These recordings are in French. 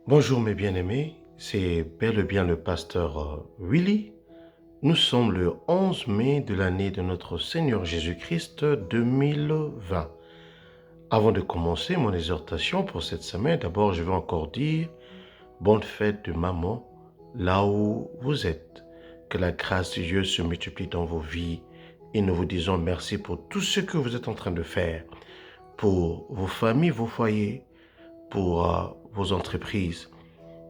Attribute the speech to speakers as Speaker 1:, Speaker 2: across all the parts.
Speaker 1: Bonjour mes bien-aimés, c'est bel et bien le pasteur Willy. Nous sommes le 11 mai de l'année de notre Seigneur Jésus-Christ 2020. Avant de commencer mon exhortation pour cette semaine, d'abord je veux encore dire bonne fête de maman là où vous êtes. Que la grâce de Dieu se multiplie dans vos vies et nous vous disons merci pour tout ce que vous êtes en train de faire, pour vos familles, vos foyers, pour vos entreprises.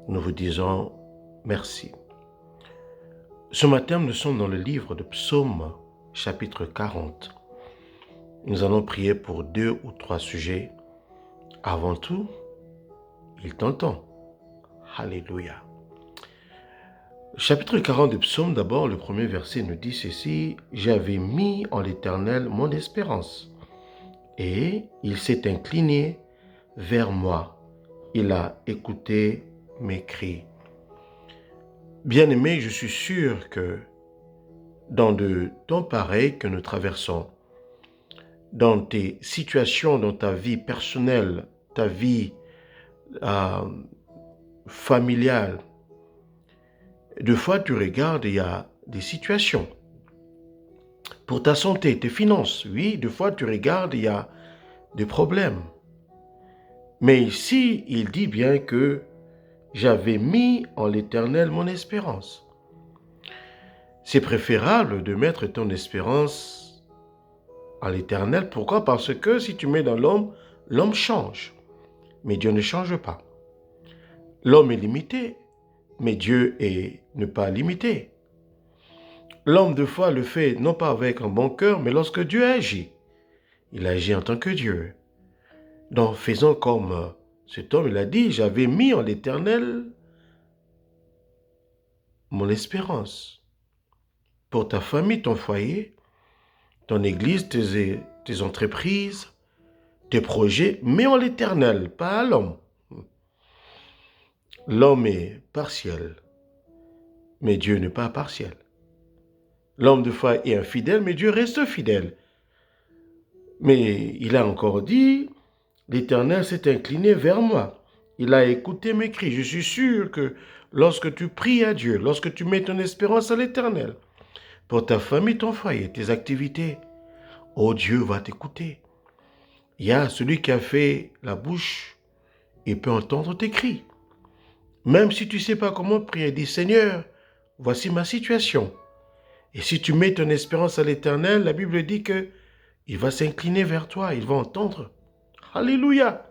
Speaker 1: Nous vous disons merci. Ce matin, nous sommes dans le livre de Psaume, chapitre 40. Nous allons prier pour 2 ou 3 sujets. Avant tout, il t'entend. Alléluia. Chapitre 40 de Psaume, d'abord, le premier verset nous dit ceci: « J'avais mis en l'Éternel mon espérance, et il s'est incliné vers moi. Il a écouté mes cris. » Bien-aimé, je suis sûr que dans de temps pareils que nous traversons, dans tes situations, dans ta vie personnelle, ta vie familiale, deux fois tu regardes, il y a des situations. Pour ta santé, tes finances, oui, deux fois tu regardes, il y a des problèmes. Mais ici, il dit bien que j'avais mis en l'Éternel mon espérance. C'est préférable de mettre ton espérance en l'Éternel. Pourquoi? Parce que si tu mets dans l'homme, l'homme change, mais Dieu ne change pas. L'homme est limité, mais Dieu n'est pas limité. L'homme, de fois, le fait non pas avec un bon cœur, mais lorsque Dieu agit. Il agit en tant que Dieu. Donc, faisons comme cet homme, il a dit, j'avais mis en l'Éternel mon espérance. Pour ta famille, ton foyer, ton église, tes entreprises, tes projets, mets en l'Éternel, pas à l'homme. L'homme est partiel, mais Dieu n'est pas partiel. L'homme de foi est infidèle, mais Dieu reste fidèle. Mais il a encore dit, l'Éternel s'est incliné vers moi. Il a écouté mes cris. Je suis sûr que lorsque tu pries à Dieu, lorsque tu mets ton espérance à l'Éternel, pour ta famille, ton foyer, tes activités, oh Dieu va t'écouter. Il y a celui qui a fait la bouche, il peut entendre tes cris. Même si tu ne sais pas comment prier, dis Seigneur, voici ma situation. Et si tu mets ton espérance à l'Éternel, la Bible dit que il va s'incliner vers toi, il va entendre. Alléluia.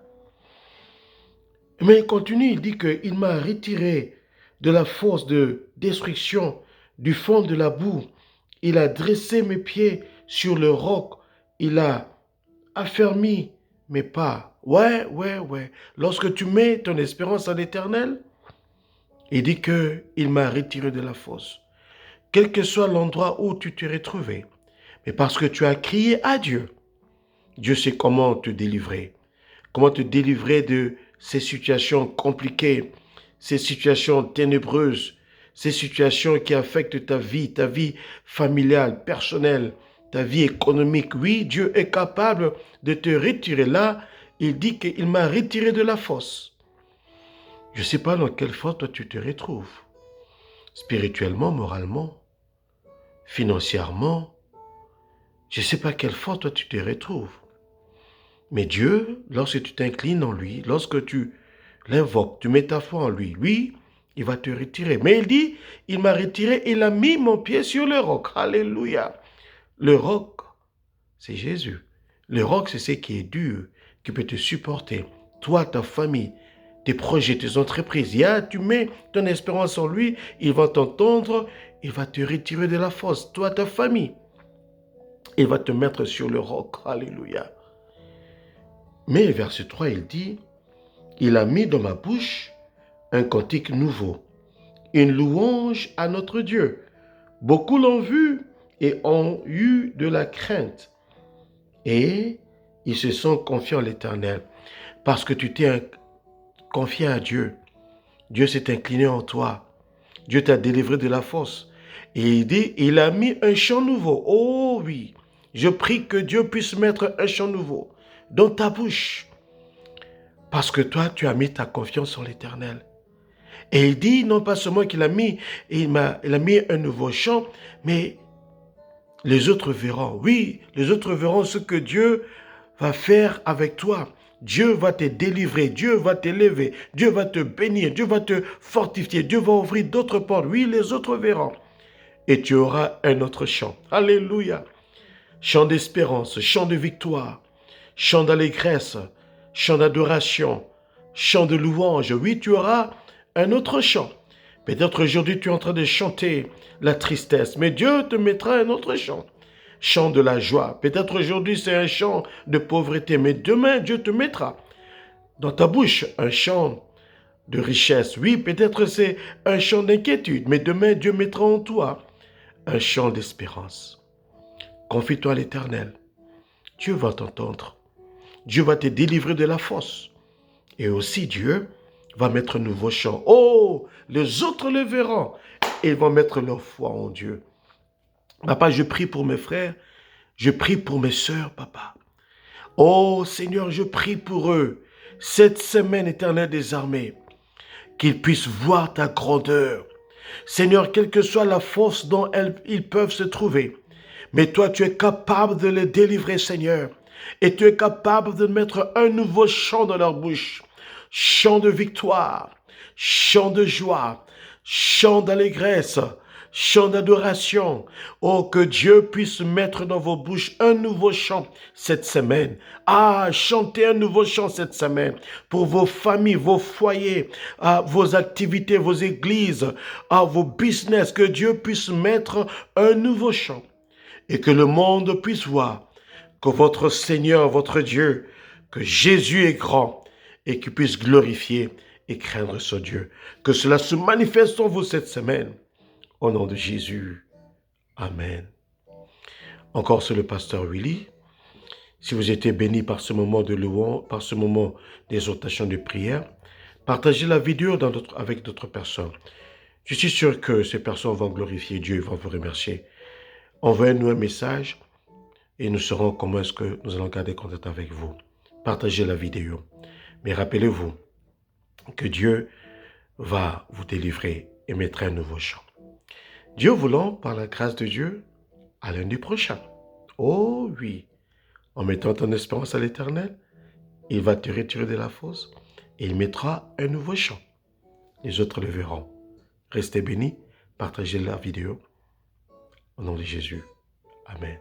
Speaker 1: Mais il continue, il dit qu'il m'a retiré de la force de destruction, du fond de la boue. Il a dressé mes pieds sur le roc. Il a affermi mes pas. Ouais. Lorsque tu mets ton espérance à l'Éternel, il dit qu'il m'a retiré de la fosse. Quel que soit l'endroit où tu t'es retrouvé, mais parce que tu as crié à Dieu, Dieu sait comment te délivrer de ces situations compliquées, ces situations ténébreuses, ces situations qui affectent ta vie familiale, personnelle, ta vie économique. Oui, Dieu est capable de te retirer là. Il dit qu'il m'a retiré de la fosse. Je ne sais pas dans quelle fosse toi tu te retrouves, spirituellement, moralement, financièrement. Je ne sais pas quelle fosse toi tu te retrouves. Mais Dieu, lorsque tu t'inclines en lui, lorsque tu l'invoques, tu mets ta foi en lui, lui, il va te retirer. Mais il dit, il m'a retiré, il a mis mon pied sur le roc. Alléluia. Le roc, c'est Jésus. Le roc, c'est ce qui est dur, qui peut te supporter. Toi, ta famille, tes projets, tes entreprises. Tu mets ton espérance en lui, il va t'entendre, il va te retirer de la fosse. Toi, ta famille, il va te mettre sur le roc. Alléluia. Mais verset 3, il dit, il a mis dans ma bouche un cantique nouveau, une louange à notre Dieu. Beaucoup l'ont vu et ont eu de la crainte. Et ils se sont confiés en l'Éternel. Parce que tu t'es confié à Dieu. Dieu s'est incliné en toi. Dieu t'a délivré de la fosse. Et il dit, il a mis un chant nouveau. Oh oui, je prie que Dieu puisse mettre un chant nouveau dans ta bouche. Parce que toi, tu as mis ta confiance en l'Éternel. Et il dit, non pas seulement il a mis un nouveau chant, mais les autres verront. Oui, les autres verront ce que Dieu va faire avec toi. Dieu va te délivrer, Dieu va t'élever, Dieu va te bénir, Dieu va te fortifier, Dieu va ouvrir d'autres portes. Oui, les autres verront. Et tu auras un autre chant. Alléluia. Chant d'espérance, chant de victoire, chant d'allégresse, chant d'adoration, chant de louange. Oui, tu auras un autre chant. Peut-être aujourd'hui tu es en train de chanter la tristesse, mais Dieu te mettra un autre chant. Chant de la joie. Peut-être aujourd'hui c'est un chant de pauvreté, mais demain Dieu te mettra dans ta bouche un chant de richesse. Oui, peut-être c'est un chant d'inquiétude, mais demain Dieu mettra en toi un chant d'espérance. Confie-toi à l'Éternel. Dieu va t'entendre. Dieu va te délivrer de la fosse. Et aussi Dieu va mettre un nouveau chant. Oh, les autres le verront et ils vont mettre leur foi en Dieu. Papa, je prie pour mes frères, je prie pour mes sœurs, papa. Oh Seigneur, je prie pour eux, cette semaine éternelle des armées, qu'ils puissent voir ta grandeur. Seigneur, quelle que soit la force dont ils peuvent se trouver, mais toi, tu es capable de les délivrer, Seigneur. Et tu es capable de mettre un nouveau chant dans leur bouche. Chant de victoire, chant de joie, chant d'allégresse, chant d'adoration. Oh, que Dieu puisse mettre dans vos bouches un nouveau chant cette semaine. Ah, chantez un nouveau chant cette semaine pour vos familles, vos foyers, vos activités, vos églises, vos business. Que Dieu puisse mettre un nouveau chant et que le monde puisse voir que votre Seigneur, votre Dieu, que Jésus est grand et qu'il puisse glorifier et craindre ce Dieu. Que cela se manifeste en vous cette semaine. Au nom de Jésus. Amen. Encore c'est le pasteur Willy. Si vous étiez béni par ce moment de louange, par ce moment d'exhortation de prière, partagez la vidéo avec d'autres personnes. Je suis sûr que ces personnes vont glorifier Dieu et vont vous remercier. Envoyez-nous un message et nous saurons comment est-ce que nous allons garder contact avec vous. Partagez la vidéo. Mais rappelez-vous que Dieu va vous délivrer et mettre un nouveau chant. Dieu voulant, par la grâce de Dieu, à lundi prochain. Oh oui, en mettant ton espérance à l'Éternel, il va te retirer de la fosse et il mettra un nouveau chant. Les autres le verront. Restez bénis, partagez la vidéo. Au nom de Jésus. Amen.